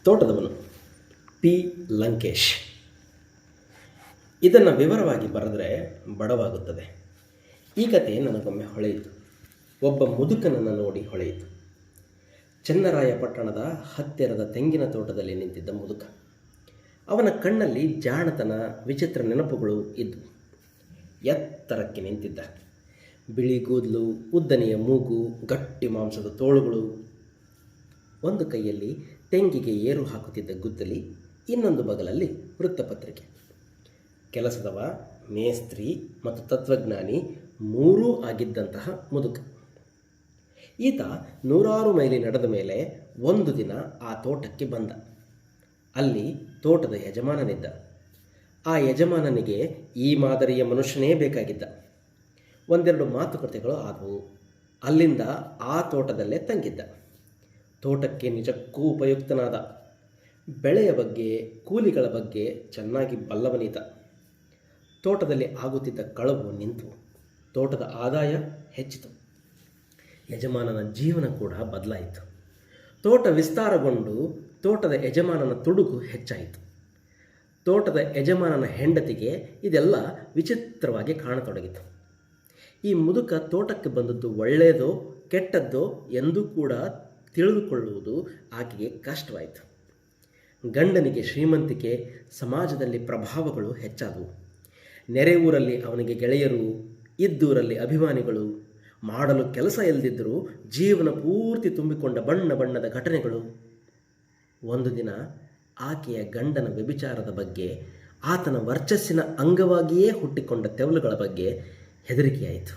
ತೋಟದವನು P. Lankesh. ಇದನ್ನು ವಿವರವಾಗಿ ಬರೆದರೆ ಬಡವಾಗುತ್ತದೆ. ಈ ಕತೆ ನನಗೊಮ್ಮೆ ಹೊಳೆಯಿತು. ಒಬ್ಬ ಮುದುಕನನ್ನು ನೋಡಿ ಹೊಳೆಯಿತು. ಚನ್ನರಾಯಪಟ್ಟಣದ ಹತ್ತಿರದ ತೆಂಗಿನ ತೋಟದಲ್ಲಿ ನಿಂತಿದ್ದ ಮುದುಕ. ಅವನ ಕಣ್ಣಲ್ಲಿ ಜಾಣತನ, ವಿಚಿತ್ರ ನೆನಪುಗಳು ಇದ್ದವು. ಎತ್ತರಕ್ಕೆ ನಿಂತಿದ್ದ. ಬಿಳಿ ಕೂದಲು, ಉದ್ದನೆಯ ಮೂಗು, ಗಟ್ಟಿ ಮಾಂಸದ ತೋಳುಗಳು. ಒಂದು ಕೈಯಲ್ಲಿ ತೆಂಗಿಗೆ ಏರು ಹಾಕುತ್ತಿದ್ದ ಗುದ್ದಲಿ, ಇನ್ನೊಂದು ಬಗಲಲ್ಲಿ ವೃತ್ತಪತ್ರಿಕೆ. ಕೆಲಸದವ, ಮೇಸ್ತ್ರಿ ಮತ್ತು ತತ್ವಜ್ಞಾನಿ ಮೂರೂ ಆಗಿದ್ದಂತಹ ಮುದುಕ. ಈತ 100 ಮೈಲಿ ನಡೆದ ಮೇಲೆ ಒಂದು ದಿನ ಆ ತೋಟಕ್ಕೆ ಬಂದ. ಅಲ್ಲಿ ತೋಟದ ಯಜಮಾನನಿದ್ದ. ಆ ಯಜಮಾನನಿಗೆ ಈ ಮಾದರಿಯ ಮನುಷ್ಯನೇ ಬೇಕಾಗಿದ್ದ. ಒಂದೆರಡು ಮಾತುಕತೆಗಳು ಆದವು. ಅಲ್ಲಿಂದ ಆ ತೋಟದಲ್ಲೇ ತಂಗಿದ್ದ. ತೋಟಕ್ಕೆ ನಿಜಕ್ಕೂ ಉಪಯುಕ್ತನಾದ. ಬೆಳೆಯ ಬಗ್ಗೆ, ಕೂಲಿಗಳ ಬಗ್ಗೆ ಚೆನ್ನಾಗಿ ಬಲ್ಲವನೀತ. ತೋಟದಲ್ಲಿ ಆಗುತ್ತಿದ್ದ ಕಳವು ನಿಂತು ತೋಟದ ಆದಾಯ ಹೆಚ್ಚಿತು. ಯಜಮಾನನ ಜೀವನ ಕೂಡ ಬದಲಾಯಿತು. ತೋಟ ವಿಸ್ತಾರಗೊಂಡು ತೋಟದ ಯಜಮಾನನ ತುಡುಗು ಹೆಚ್ಚಾಯಿತು. ತೋಟದ ಯಜಮಾನನ ಹೆಂಡತಿಗೆ ಇದೆಲ್ಲ ವಿಚಿತ್ರವಾಗಿ ಕಾಣತೊಡಗಿತು. ಈ ಮುದುಕ ತೋಟಕ್ಕೆ ಬಂದದ್ದು ಒಳ್ಳೆಯದೋ ಕೆಟ್ಟದ್ದೋ ಎಂದೂ ಕೂಡ ತಿಳಿದುಕೊಳ್ಳುವುದು ಆಕೆಗೆ ಕಷ್ಟವಾಯಿತು. ಗಂಡನಿಗೆ ಶ್ರೀಮಂತಿಕೆ, ಸಮಾಜದಲ್ಲಿ ಪ್ರಭಾವಗಳು ಹೆಚ್ಚಾದವು. ನೆರೆ ಊರಲ್ಲಿ ಅವನಿಗೆ ಗೆಳೆಯರು, ಇದ್ದೂರಲ್ಲಿ ಅಭಿಮಾನಿಗಳು, ಮಾಡಲು ಕೆಲಸ ಇಲ್ಲದಿದ್ದರೂ ಜೀವನ ಪೂರ್ತಿ ತುಂಬಿಕೊಂಡ ಬಣ್ಣ ಬಣ್ಣದ ಘಟನೆಗಳು. ಒಂದು ದಿನ ಆಕೆಯ ಗಂಡನ ವ್ಯಭಿಚಾರದ ಬಗ್ಗೆ, ಆತನ ವರ್ಚಸ್ಸಿನ ಅಂಗವಾಗಿಯೇ ಹುಟ್ಟಿಕೊಂಡ ತೆವಲುಗಳ ಬಗ್ಗೆ ಹೆದರಿಕೆಯಾಯಿತು.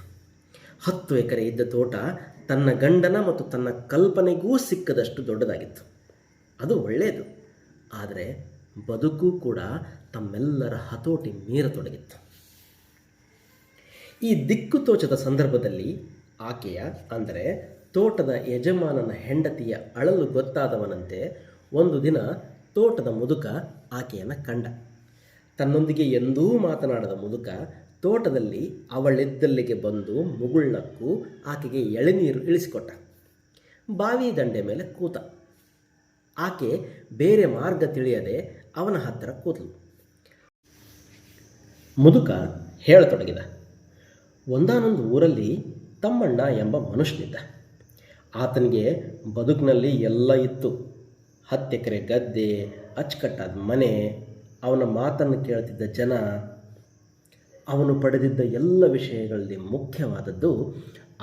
10 ಎಕರೆ ಇದ್ದ ತೋಟ ತನ್ನ ಗಂಡನ ಮತ್ತು ತನ್ನ ಕಲ್ಪನೆಗೂ ಸಿಕ್ಕದಷ್ಟು ದೊಡ್ಡದಾಗಿತ್ತು. ಅದು ಒಳ್ಳೆಯದು. ಆದರೆ ಬದುಕು ಕೂಡ ತಮ್ಮೆಲ್ಲರ ಹತೋಟಿ ಮೀರತೊಡಗಿತ್ತು. ಈ ದಿಕ್ಕು ತೋಚದ ಸಂದರ್ಭದಲ್ಲಿ ಆಕೆಯ, ಅಂದರೆ ತೋಟದ ಯಜಮಾನನ ಹೆಂಡತಿಯ ಅಳಲು ಗೊತ್ತಾದವನಂತೆ ಒಂದು ದಿನ ತೋಟದ ಮುದುಕ ಆಕೆಯನ್ನು ಕಂಡ. ತನ್ನೊಂದಿಗೆ ಎಂದೂ ಮಾತನಾಡದ ಮುದುಕ ತೋಟದಲ್ಲಿ ಅವಳಿದ್ದಲ್ಲಿಗೆ ಬಂದು ಮುಗುಳ್ನಕ್ಕು ಆಕೆಗೆ ಎಳೆನೀರು ಇಳಿಸಿಕೊಟ್ಟ. ಬಾವಿ ದಂಡೆ ಮೇಲೆ ಕೂತ. ಆಕೆ ಬೇರೆ ಮಾರ್ಗ ತಿಳಿಯದೆ ಅವನ ಹತ್ತಿರ ಕೂತಳು. ಮುದುಕ ಹೇಳತೊಡಗಿದ. ಒಂದಾನೊಂದು ಊರಲ್ಲಿ ತಮ್ಮಣ್ಣ ಎಂಬ ಮನುಷ್ಯನಿದ್ದ. ಆತನಿಗೆ ಬದುಕಿನಲ್ಲಿ ಎಲ್ಲ ಇತ್ತು. 10 ಎಕರೆ ಗದ್ದೆ, ಅಚ್ಚುಕಟ್ಟಾದ ಮನೆ, ಅವನ ಮಾತನ್ನು ಕೇಳ್ತಿದ್ದ ಜನ. ಅವನು ಪಡೆದಿದ್ದ ಎಲ್ಲ ವಿಷಯಗಳಲ್ಲಿ ಮುಖ್ಯವಾದದ್ದು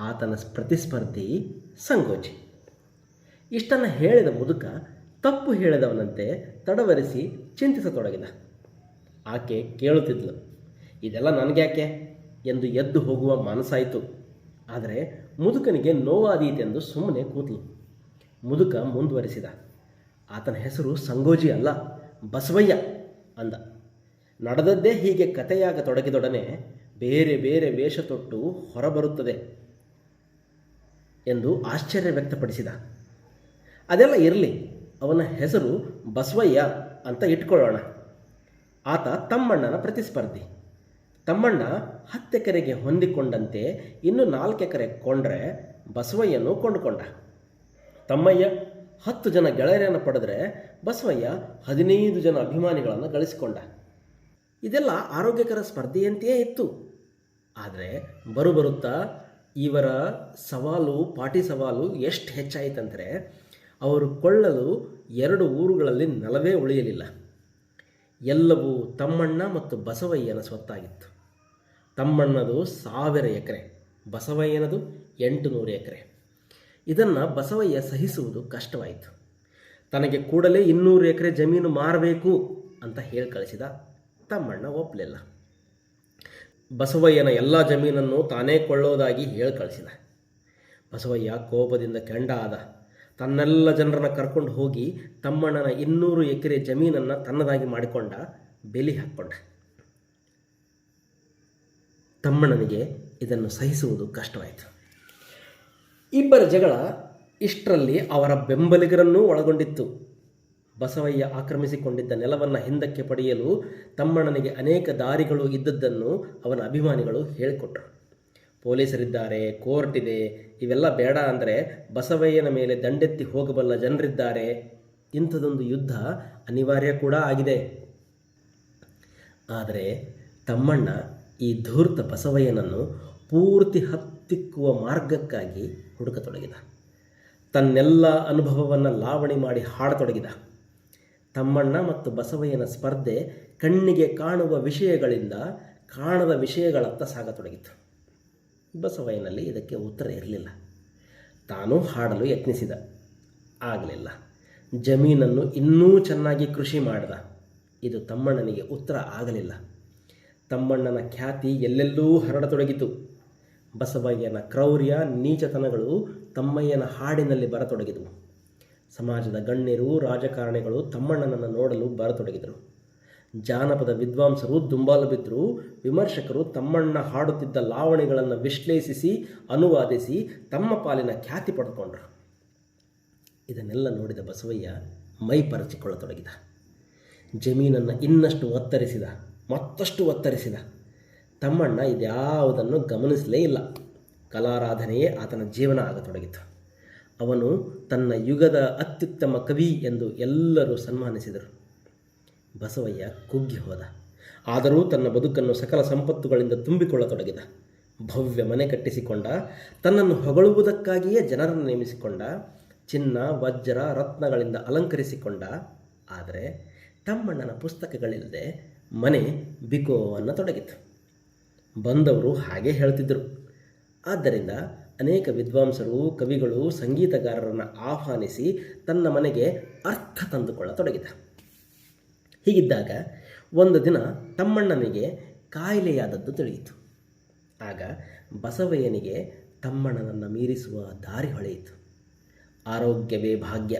ಆತನ ಪ್ರತಿಸ್ಪರ್ಧಿ ಸಂಗೋಜಿ. ಇಷ್ಟನ್ನು ಹೇಳಿದ ಮುದುಕ ತಪ್ಪು ಹೇಳಿದವನಂತೆ ತಡವರಿಸಿ ಚಿಂತಿಸತೊಡಗಿದ. ಆಕೆ ಕೇಳುತ್ತಿದ್ಲು. ಇದೆಲ್ಲ ನನಗ್ಯಾಕೆ ಎಂದು ಎದ್ದು ಹೋಗುವ ಮನಸ್ಸಾಯಿತು. ಆದರೆ ಮುದುಕನಿಗೆ ನೋವಾದೀತೆಂದು ಸುಮ್ಮನೆ ಕೂತಲು. ಮುದುಕ ಮುಂದುವರಿಸಿದ. ಆತನ ಹೆಸರು ಸಂಗೋಜಿ ಅಲ್ಲ, ಬಸವಯ್ಯ ಅಂದ. ನಡೆದದ್ದೇ ಹೀಗೆ ಕಥೆಯಾಗತೊಡಗಿದೊಡನೆ ಬೇರೆ ಬೇರೆ ವೇಷ ತೊಟ್ಟು ಹೊರಬರುತ್ತದೆ ಎಂದು ಆಶ್ಚರ್ಯ ವ್ಯಕ್ತಪಡಿಸಿದ. ಅದೆಲ್ಲ ಇರಲಿ, ಅವನ ಹೆಸರು ಬಸವಯ್ಯ ಅಂತ ಇಟ್ಕೊಳ್ಳೋಣ. ಆತ ತಮ್ಮಣ್ಣನ ಪ್ರತಿಸ್ಪರ್ಧಿ. ತಮ್ಮಣ್ಣ 10 ಎಕರೆಗೆ ಹೊಂದಿಕೊಂಡಂತೆ ಇನ್ನು 4 ಎಕರೆ ಕೊಂಡ್ರೆ ಬಸವಯ್ಯನು ಕೊಂಡುಕೊಂಡ. ತಮ್ಮಯ್ಯ 10 ಜನ ಗೆಳೆಯರನ್ನು ಪಡೆದರೆ ಬಸವಯ್ಯ 15 ಜನ ಅಭಿಮಾನಿಗಳನ್ನು ಗಳಿಸಿಕೊಂಡ. ಇದೆಲ್ಲ ಆರೋಗ್ಯಕರ ಸ್ಪರ್ಧೆಯಂತೆಯೇ ಇತ್ತು. ಆದರೆ ಬರುತ್ತಾ ಇವರ ಸವಾಲು, ಪಾಟಿ ಸವಾಲು ಎಷ್ಟು ಹೆಚ್ಚಾಯಿತಂದರೆ ಅವರು ಕೊಳ್ಳಲು 2 ಊರುಗಳಲ್ಲಿ ನೆಲವೇ ಉಳಿಯಲಿಲ್ಲ. ಎಲ್ಲವೂ ತಮ್ಮಣ್ಣ ಮತ್ತು ಬಸವಯ್ಯನ ಸ್ವತ್ತಾಗಿತ್ತು. ತಮ್ಮಣ್ಣದು 1000 ಎಕರೆ, ಬಸವಯ್ಯನದು 800 ಎಕರೆ. ಇದನ್ನು ಬಸವಯ್ಯ ಸಹಿಸುವುದು ಕಷ್ಟವಾಯಿತು. ತನಗೆ ಕೂಡಲೇ 200 ಎಕರೆ ಜಮೀನು ಮಾರಬೇಕು ಅಂತ ಹೇಳಿ ಕಳಿಸಿದ. ತಮ್ಮಣ್ಣ ಒಪ್ಪಲಿಲ್ಲ. ಬಸವಯ್ಯನ ಎಲ್ಲ ಜಮೀನನ್ನು ತಾನೇ ಕೊಳ್ಳೋದಾಗಿ ಹೇಳಿ ಕಳಿಸಿದ. ಬಸವಯ್ಯ ಕೋಪದಿಂದ ಕೆಂಡ ಆದ. ತನ್ನೆಲ್ಲ ಜನರನ್ನು ಕರ್ಕೊಂಡು ಹೋಗಿ ತಮ್ಮಣ್ಣನ 200 ಎಕರೆ ಜಮೀನನ್ನು ತನ್ನದಾಗಿ ಮಾಡಿಕೊಂಡ, ಬೇಲಿ ಹಾಕ್ಕೊಂಡ. ತಮ್ಮಣ್ಣನಿಗೆ ಇದನ್ನು ಸಹಿಸುವುದು ಕಷ್ಟವಾಯಿತು. ಇಬ್ಬರ ಜಗಳ ಇಷ್ಟರಲ್ಲಿ ಅವರ ಬೆಂಬಲಿಗರನ್ನೂ ಒಳಗೊಂಡಿತ್ತು. ಬಸವಯ್ಯ ಆಕ್ರಮಿಸಿಕೊಂಡಿದ್ದ ನೆಲವನ್ನು ಹಿಂದಕ್ಕೆ ಪಡೆಯಲು ತಮ್ಮಣ್ಣನಿಗೆ ಅನೇಕ ದಾರಿಗಳು ಇದ್ದದ್ದನ್ನು ಅವನ ಅಭಿಮಾನಿಗಳು ಹೇಳಿಕೊಟ್ಟರು. ಪೊಲೀಸರಿದ್ದಾರೆ, ಕೋರ್ಟ್ ಇದೆ, ಇವೆಲ್ಲ ಬೇಡ ಅಂದರೆ ಬಸವಯ್ಯನ ಮೇಲೆ ದಂಡೆತ್ತಿ ಹೋಗಬಲ್ಲ ಜನರಿದ್ದಾರೆ ಇಂಥದೊಂದು ಯುದ್ಧ ಅನಿವಾರ್ಯ ಕೂಡ ಆಗಿದೆ. ಆದರೆ ತಮ್ಮಣ್ಣ ಈ ಧೂರ್ತ ಬಸವಯ್ಯನನ್ನು ಪೂರ್ತಿ ಹತ್ತಿಕ್ಕುವ ಮಾರ್ಗಕ್ಕಾಗಿ ಹುಡುಕತೊಡಗಿದ. ತನ್ನೆಲ್ಲ ಅನುಭವವನ್ನು ಲಾವಣಿ ಮಾಡಿ ಹಾಡತೊಡಗಿದ. ತಮ್ಮಣ್ಣ ಮತ್ತು ಬಸವಯ್ಯನ ಸ್ಪರ್ಧೆ ಕಣ್ಣಿಗೆ ಕಾಣುವ ವಿಷಯಗಳಿಂದ ಕಾಣದ ವಿಷಯಗಳತ್ತ ಸಾಗತೊಡಗಿತು. ಬಸವಯ್ಯನಲ್ಲಿ ಇದಕ್ಕೆ ಉತ್ತರ ಇರಲಿಲ್ಲ. ತಾನೂ ಹಾಡಲು ಯತ್ನಿಸಿದ, ಆಗಲಿಲ್ಲ. ಜಮೀನನ್ನು ಇನ್ನೂ ಚೆನ್ನಾಗಿ ಕೃಷಿ ಮಾಡಿದ. ಇದು ತಮ್ಮಣ್ಣನಿಗೆ ಉತ್ತರ ಆಗಲಿಲ್ಲ. ತಮ್ಮಣ್ಣನ ಖ್ಯಾತಿ ಎಲ್ಲೆಲ್ಲೂ ಹರಡತೊಡಗಿತು. ಬಸವಯ್ಯನ ಕ್ರೌರ್ಯ ನೀಚತನಗಳು ತಮ್ಮಯ್ಯನ ಹಾಡಿನಲ್ಲಿ ಬರತೊಡಗಿದವು. ಸಮಾಜದ ಗಣ್ಯರು, ರಾಜಕಾರಣಿಗಳು ತಮ್ಮಣ್ಣನನ್ನು ನೋಡಲು ಬರತೊಡಗಿದರು. ಜಾನಪದ ವಿದ್ವಾಂಸರು ದುಂಬಾಲು ಬಿದ್ದರು. ವಿಮರ್ಶಕರು ತಮ್ಮಣ್ಣ ಹಾಡುತ್ತಿದ್ದ ಲಾವಣಿಗಳನ್ನು ವಿಶ್ಲೇಷಿಸಿ ಅನುವಾದಿಸಿ ತಮ್ಮ ಪಾಲಿನ ಖ್ಯಾತಿ ಪಡೆದುಕೊಂಡರು. ಇದನ್ನೆಲ್ಲ ನೋಡಿದ ಬಸವಯ್ಯ ಮೈ ಪರಚಿಕೊಳ್ಳತೊಡಗಿದ. ಜಮೀನನ್ನು ಇನ್ನಷ್ಟು ಒತ್ತರಿಸಿದ, ಮತ್ತಷ್ಟು ಒತ್ತರಿಸಿದ. ತಮ್ಮಣ್ಣ ಇದ್ಯಾವುದನ್ನು ಗಮನಿಸಲೇ ಇಲ್ಲ. ಕಲಾರಾಧನೆಯೇ ಆತನ ಜೀವನ ಆಗತೊಡಗಿತು. ಅವನು ತನ್ನ ಯುಗದ ಅತ್ಯುತ್ತಮ ಕವಿ ಎಂದು ಎಲ್ಲರೂ ಸನ್ಮಾನಿಸಿದರು. ಬಸವಯ್ಯ ಕುಗ್ಗಿ ಹೋದ. ಆದರೂ ತನ್ನ ಬದುಕನ್ನು ಸಕಲ ಸಂಪತ್ತುಗಳಿಂದ ತುಂಬಿಕೊಳ್ಳತೊಡಗಿದ. ಭವ್ಯ ಮನೆ ಕಟ್ಟಿಸಿಕೊಂಡ. ತನ್ನನ್ನು ಹೊಗಳುವುದಕ್ಕಾಗಿಯೇ ಜನರನ್ನು ನೇಮಿಸಿಕೊಂಡ. ಚಿನ್ನ, ವಜ್ರ, ರತ್ನಗಳಿಂದ ಅಲಂಕರಿಸಿಕೊಂಡ. ಆದರೆ ತಮ್ಮಣ್ಣನ ಪುಸ್ತಕಗಳಿಲ್ಲದೆ ಮನೆ ಬಿಕೋ ಅನ್ನತೊಡಗಿತು. ಬಂದವರು ಹಾಗೆ ಹೇಳ್ತಿದ್ದರು. ಆದ್ದರಿಂದ ಅನೇಕ ವಿದ್ವಾಂಸರು, ಕವಿಗಳು, ಸಂಗೀತಗಾರರನ್ನು ಆಹ್ವಾನಿಸಿ ತನ್ನ ಮನೆಗೆ ಅರ್ಥ ತಂದುಕೊಳ್ಳತೊಡಗಿದ. ಹೀಗಿದ್ದಾಗ ಒಂದು ದಿನ ತಮ್ಮಣ್ಣನಿಗೆ ಕಾಯಿಲೆಯಾದದ್ದು ತಿಳಿಯಿತು. ಆಗ ಬಸವಯ್ಯನಿಗೆ ತಮ್ಮಣ್ಣನನ್ನು ಮೀರಿಸುವ ದಾರಿ ಹೊಳೆಯಿತು. ಆರೋಗ್ಯವೇ ಭಾಗ್ಯ.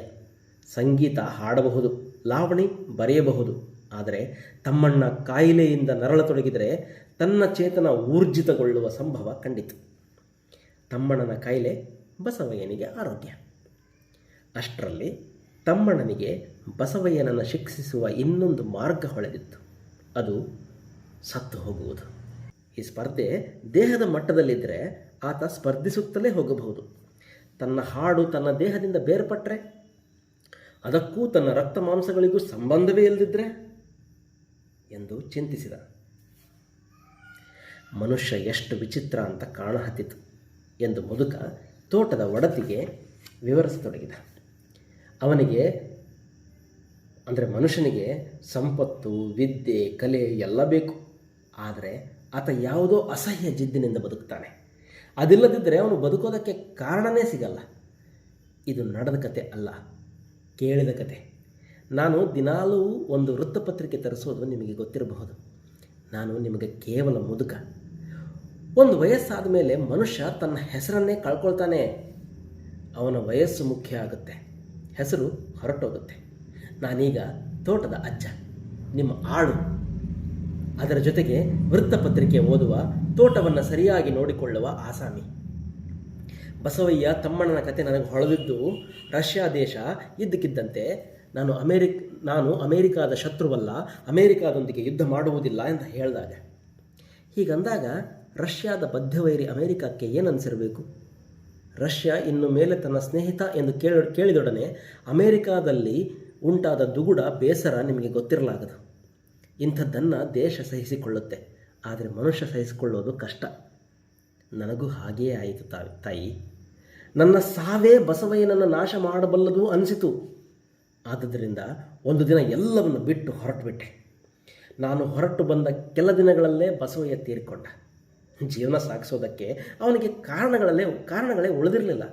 ಸಂಗೀತ ಹಾಡಬಹುದು, ಲಾವಣಿ ಬರೆಯಬಹುದು. ಆದರೆ ತಮ್ಮಣ್ಣ ಕಾಯಿಲೆಯಿಂದ ನರಳತೊಡಗಿದರೆ ತನ್ನ ಚೇತನ ಊರ್ಜಿತಗೊಳ್ಳುವ ಸಂಭವ ಕಂಡಿತು. ತಮ್ಮಣ್ಣನ ಕಾಯಿಲೆ, ಬಸವಯ್ಯನಿಗೆ ಆರೋಗ್ಯ. ಅಷ್ಟರಲ್ಲಿ ತಮ್ಮಣ್ಣನಿಗೆ ಬಸವಯ್ಯನನ್ನು ಶಿಕ್ಷಿಸುವ ಇನ್ನೊಂದು ಮಾರ್ಗ ಹೊಳೆದಿತ್ತು. ಅದು ಸತ್ತು ಹೋಗುವುದು. ಈ ಸ್ಪರ್ಧೆ ದೇಹದ ಮಟ್ಟದಲ್ಲಿದ್ದರೆ ಆತ ಸ್ಪರ್ಧಿಸುತ್ತಲೇ ಹೋಗಬಹುದು. ತನ್ನ ಹಾಡು ತನ್ನ ದೇಹದಿಂದ ಬೇರ್ಪಟ್ಟರೆ, ಅದಕ್ಕೂ ತನ್ನ ರಕ್ತ ಮಾಂಸಗಳಿಗೂ ಸಂಬಂಧವೇ ಇಲ್ಲದಿದ್ದರೆ ಎಂದು ಚಿಂತಿಸಿದ. ಮನುಷ್ಯ ಎಷ್ಟು ವಿಚಿತ್ರ ಅಂತ ಕಾಣಹತ್ತಿತು ಎಂದು ಮುದುಕ ತೋಟದ ಒಡತಿಗೆ ವಿವರಿಸತೊಡಗಿದ. ಅವನಿಗೆ ಅಂದರೆ ಮನುಷ್ಯನಿಗೆ ಸಂಪತ್ತು, ವಿದ್ಯೆ, ಕಲೆ ಎಲ್ಲ ಬೇಕು. ಆದರೆ ಆತ ಯಾವುದೋ ಅಸಹ್ಯ ಜಿದ್ದಿನಿಂದ ಬದುಕ್ತಾನೆ. ಅದಿಲ್ಲದಿದ್ದರೆ ಅವನು ಬದುಕೋದಕ್ಕೆ ಕಾರಣನೇ ಸಿಗಲ್ಲ. ಇದು ನಡೆದ ಕತೆ ಅಲ್ಲ, ಕೇಳಿದ ಕತೆ. ನಾನು ದಿನಾಲೂ ಒಂದು ವೃತ್ತಪತ್ರಿಕೆ ತರಿಸೋದು ನಿಮಗೆ ಗೊತ್ತಿರಬಹುದು. ನಾನು ನಿಮಗೆ ಕೇವಲ ಮುದುಕ. ಒಂದು ವಯಸ್ಸಾದ ಮೇಲೆ ಮನುಷ್ಯ ತನ್ನ ಹೆಸರನ್ನೇ ಕಳ್ಕೊಳ್ತಾನೆ. ಅವನ ವಯಸ್ಸು ಮುಖ್ಯ ಆಗುತ್ತೆ, ಹೆಸರು ಹೊರಟೋಗುತ್ತೆ. ನಾನೀಗ ತೋಟದ ಅಜ್ಜ, ನಿಮ್ಮ ಆಳು. ಅದರ ಜೊತೆಗೆ ವೃತ್ತಪತ್ರಿಕೆ ಓದುವ, ತೋಟವನ್ನು ಸರಿಯಾಗಿ ನೋಡಿಕೊಳ್ಳುವ ಆಸಾಮಿ. ಬಸವಯ್ಯ ತಮ್ಮಣ್ಣನ ಕತೆ ನನಗೆ ಹೊಳೆದಿದ್ದು ರಷ್ಯಾ ದೇಶ ಇದ್ದಕ್ಕಿದ್ದಂತೆ ನಾನು ಅಮೇರಿಕಾದ ಶತ್ರುವಲ್ಲ, ಅಮೇರಿಕಾದೊಂದಿಗೆ ಯುದ್ಧ ಮಾಡುವುದಿಲ್ಲ ಅಂತ ಹೇಳಿದಾಗ. ಹೀಗಂದಾಗ ರಷ್ಯಾದ ಬದ್ಧವೈರಿ ಅಮೇರಿಕಕ್ಕೆ ಏನನ್ಸಿರಬೇಕು? ರಷ್ಯಾ ಇನ್ನು ಮೇಲೆ ತನ್ನ ಸ್ನೇಹಿತ ಎಂದು ಕೇಳಿದೊಡನೆ ಅಮೇರಿಕಾದಲ್ಲಿ ಉಂಟಾದ ದುಗುಡ, ಬೇಸರ ನಿಮಗೆ ಗೊತ್ತಿರಲಾಗದು. ಇಂಥದ್ದನ್ನು ದೇಶ ಸಹಿಸಿಕೊಳ್ಳುತ್ತೆ, ಆದರೆ ಮನುಷ್ಯ ಸಹಿಸಿಕೊಳ್ಳೋದು ಕಷ್ಟ. ನನಗೂ ಹಾಗೆಯೇ ಆಯಿತು ತಾಯಿ. ನನ್ನ ಸಾವೇ ಬಸವಯ್ಯನನ್ನು ನಾಶ ಮಾಡಬಲ್ಲದು ಅನಿಸಿತು. ಆದುದರಿಂದ ಒಂದು ದಿನ ಎಲ್ಲವನ್ನು ಬಿಟ್ಟು ಹೊರಟುಬಿಟ್ಟೆ. ನಾನು ಹೊರಟು ಬಂದ ಕೆಲ ದಿನಗಳಲ್ಲೇ ಬಸವಯ್ಯ ತೀರಿಕೊಂಡ. ಜೀವನ ಸಾಗಿಸೋದಕ್ಕೆ ಅವನಿಗೆ ಕಾರಣಗಳೇ ಉಳಿದಿರಲಿಲ್ಲ.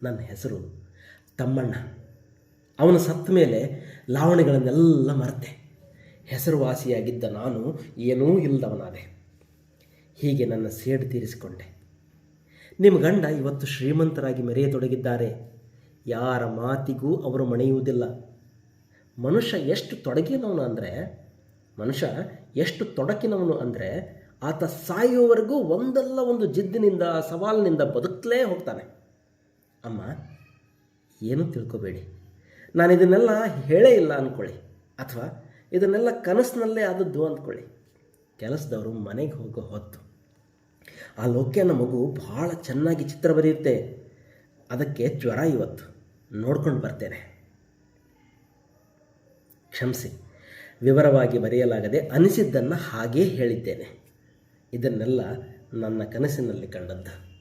ನನ್ನ ಹೆಸರು ತಮ್ಮಣ್ಣ. ಅವನು ಸತ್ತ ಮೇಲೆ ಲಾವಣಿಗಳನ್ನೆಲ್ಲ ಮರೆತೆ. ಹೆಸರುವಾಸಿಯಾಗಿದ್ದ ನಾನು ಏನೂ ಇಲ್ಲದವನಾದೆ. ಹೀಗೆ ನನ್ನ ಸೇಡು ತೀರಿಸಿಕೊಂಡೆ. ನಿಮ್ಮ ಗಂಡ ಇವತ್ತು ಶ್ರೀಮಂತರಾಗಿ ಮೆರೆಯತೊಡಗಿದ್ದಾರೆ. ಯಾರ ಮಾತಿಗೂ ಅವರು ಮಣಿಯುವುದಿಲ್ಲ. ಮನುಷ್ಯ ಎಷ್ಟು ತೊಡಕಿನವನು ಅಂದರೆ ಆತ ಸಾಯುವವರೆಗೂ ಒಂದಲ್ಲ ಒಂದು ಜಿದ್ದಿನಿಂದ, ಸವಾಲಿನಿಂದ ಬದುಕಲೇ ಹೋಗ್ತಾನೆ. ಅಮ್ಮ, ಏನೂ ತಿಳ್ಕೊಬೇಡಿ. ನಾನು ಇದನ್ನೆಲ್ಲ ಹೇಳೇ ಇಲ್ಲ ಅಂದ್ಕೊಳ್ಳಿ, ಅಥವಾ ಇದನ್ನೆಲ್ಲ ಕನಸಿನಲ್ಲೇ ಆದದ್ದು ಅಂದ್ಕೊಳ್ಳಿ. ಕೆಲಸದವರು ಮನೆಗೆ ಹೋಗೋ ಹೊತ್ತು ಆ ಲೋಕ್ಯನ ಮಗು ಭಾಳ ಚೆನ್ನಾಗಿ ಚಿತ್ರ ಬರೆಯುತ್ತೆ. ಅದಕ್ಕೆ ಜ್ವರ ಇವತ್ತು, ನೋಡ್ಕೊಂಡು ಬರ್ತೇನೆ. ಕ್ಷಮಿಸಿ, ವಿವರವಾಗಿ ಬರೆಯಲಾಗದೆ ಅನಿಸಿದ್ದನ್ನು ಹಾಗೇ ಹೇಳಿದ್ದೇನೆ. ಇದನ್ನೆಲ್ಲ ನನ್ನ ಕನಸಿನಲ್ಲಿ ಕಂಡದ್ದು.